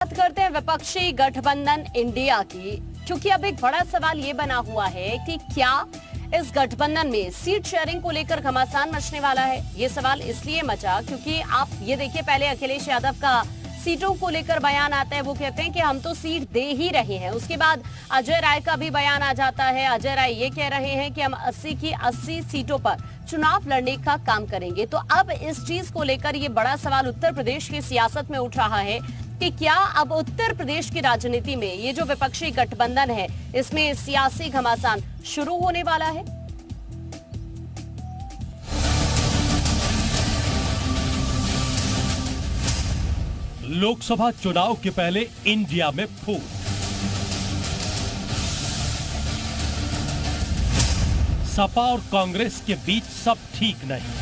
बात करते हैं विपक्षी गठबंधन इंडिया की, क्योंकि अब एक बड़ा सवाल ये बना हुआ है कि क्या इस गठबंधन में सीट शेयरिंग को लेकर घमासान मचने वाला है। ये सवाल इसलिए मचा क्योंकि आप ये देखिए, पहले अखिलेश यादव का सीटों को लेकर बयान आता है, वो कहते हैं कि हम तो सीट दे ही रहे हैं। उसके बाद अजय राय का भी बयान आ जाता है। अजय राय ये कह रहे हैं कि हम 80 की 80 सीटों पर चुनाव लड़ने का काम करेंगे। तो अब इस चीज को लेकर ये बड़ा सवाल उत्तर प्रदेश की सियासत में उठ रहा है कि क्या अब उत्तर प्रदेश की राजनीति में ये जो विपक्षी गठबंधन है, इसमें सियासी घमासान शुरू होने वाला है। लोकसभा चुनाव के पहले इंडिया में फूट। सपा और कांग्रेस के बीच सब ठीक नहीं।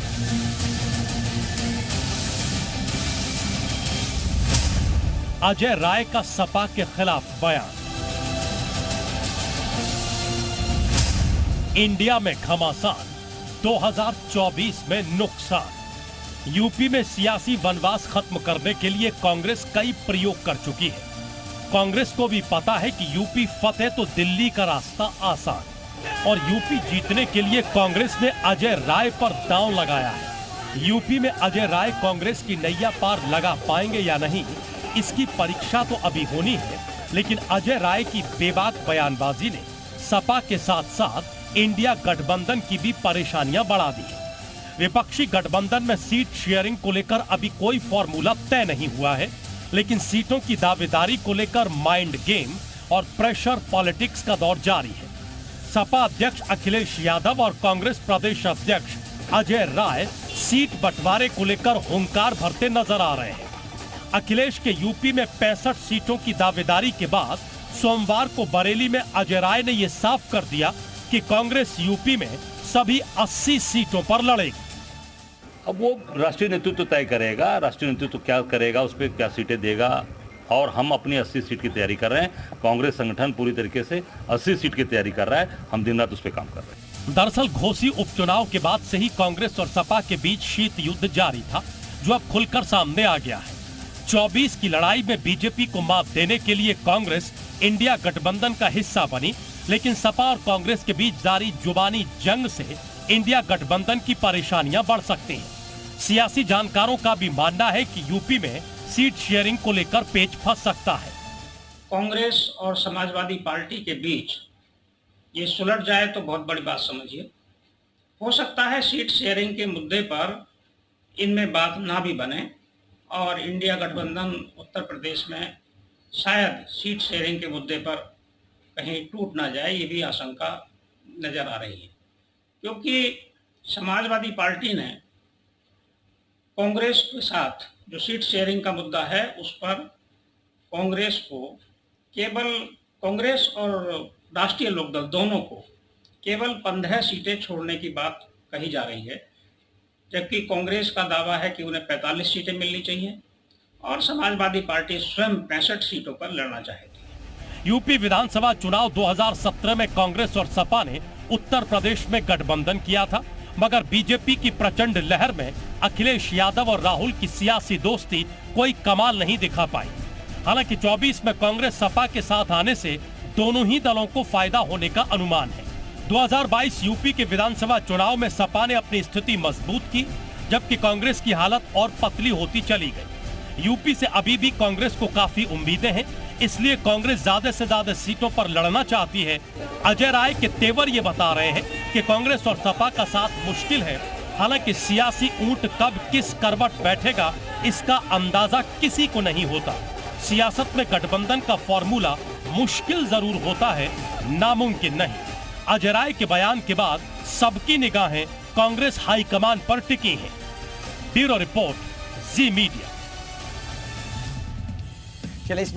अजय राय का सपा के खिलाफ बयान। इंडिया में घमासान, 2024 में नुकसान। यूपी में सियासी वनवास खत्म करने के लिए कांग्रेस कई प्रयोग कर चुकी है। कांग्रेस को भी पता है कि यूपी फतेह तो दिल्ली का रास्ता आसान, और यूपी जीतने के लिए कांग्रेस ने अजय राय पर दांव लगाया है। यूपी में अजय राय कांग्रेस की नैया पार लगा पाएंगे या नहीं, इसकी परीक्षा तो अभी होनी है। लेकिन अजय राय की बेबाक बयानबाजी ने सपा के साथ साथ इंडिया गठबंधन की भी परेशानियां बढ़ा दी है। विपक्षी गठबंधन में सीट शेयरिंग को लेकर अभी कोई फॉर्मूला तय नहीं हुआ है, लेकिन सीटों की दावेदारी को लेकर माइंड गेम और प्रेशर पॉलिटिक्स का दौर जारी है। सपा अध्यक्ष अखिलेश यादव और कांग्रेस प्रदेश अध्यक्ष अजय राय सीट बंटवारे को लेकर हुंकार भरते नजर आ रहे हैं। अखिलेश के यूपी में 65 सीटों की दावेदारी के बाद सोमवार को बरेली में अजय राय ने यह साफ कर दिया कि कांग्रेस यूपी में सभी 80 सीटों पर लड़ेगी। अब वो राष्ट्रीय नेतृत्व तय करेगा, राष्ट्रीय नेतृत्व क्या करेगा, उस पर क्या सीटें देगा। और हम अपनी 80 सीट की तैयारी कर रहे हैं। कांग्रेस संगठन पूरी तरीके से 80 सीट की तैयारी कर रहा है। हम दिन रात उस पर काम कर रहे हैं। दरअसल घोसी उपचुनाव के बाद से ही कांग्रेस और सपा के बीच शीत युद्ध जारी था, जो अब खुलकर सामने आ गया है। 24 की लड़ाई में बीजेपी को मात देने के लिए कांग्रेस इंडिया गठबंधन का हिस्सा बनी, लेकिन सपा और कांग्रेस के बीच जारी जुबानी जंग से इंडिया गठबंधन की परेशानियां बढ़ सकती हैं। सियासी जानकारों का भी मानना है कि यूपी में सीट शेयरिंग को लेकर पेच फंस सकता है। कांग्रेस और समाजवादी पार्टी के बीच ये सुलझ जाए तो बहुत बड़ी बात समझिए। हो सकता है सीट शेयरिंग के मुद्दे पर इनमें बात ना भी बने और इंडिया गठबंधन उत्तर प्रदेश में शायद सीट शेयरिंग के मुद्दे पर कहीं टूट ना जाए, ये भी आशंका नजर आ रही है। क्योंकि समाजवादी पार्टी ने कांग्रेस के साथ जो सीट शेयरिंग का मुद्दा है, उस पर कांग्रेस को केवल, कांग्रेस और राष्ट्रीय लोकदल दोनों को केवल 15 सीटें छोड़ने की बात कही जा रही है, जबकि कांग्रेस का दावा है कि उन्हें 45 सीटें मिलनी चाहिए और समाजवादी पार्टी स्वयं 65 सीटों पर लड़ना चाहेगी। यूपी विधानसभा चुनाव 2017 में कांग्रेस और सपा ने उत्तर प्रदेश में गठबंधन किया था, मगर बीजेपी की प्रचंड लहर में अखिलेश यादव और राहुल की सियासी दोस्ती कोई कमाल नहीं दिखा पाई। हालांकि 24 में कांग्रेस सपा के साथ आने से दोनों ही दलों को फायदा होने का अनुमान है। 2022 यूपी के विधानसभा चुनाव में सपा ने अपनी स्थिति मजबूत की, जबकि कांग्रेस की हालत और पतली होती चली गई। यूपी से अभी भी कांग्रेस को काफी उम्मीदें हैं, इसलिए कांग्रेस ज्यादा से ज्यादा सीटों पर लड़ना चाहती है। अजय राय के तेवर ये बता रहे हैं कि कांग्रेस और सपा का साथ मुश्किल है। हालांकि सियासी ऊंट कब किस करवट बैठेगा, इसका अंदाजा किसी को नहीं होता। सियासत में गठबंधन का फॉर्मूला मुश्किल जरूर होता है, नामुमकिन नहीं। अजय राय के बयान के बाद सबकी निगाहें कांग्रेस हाईकमान पर टिकी हैं। ब्यूरो रिपोर्ट, जी मीडिया।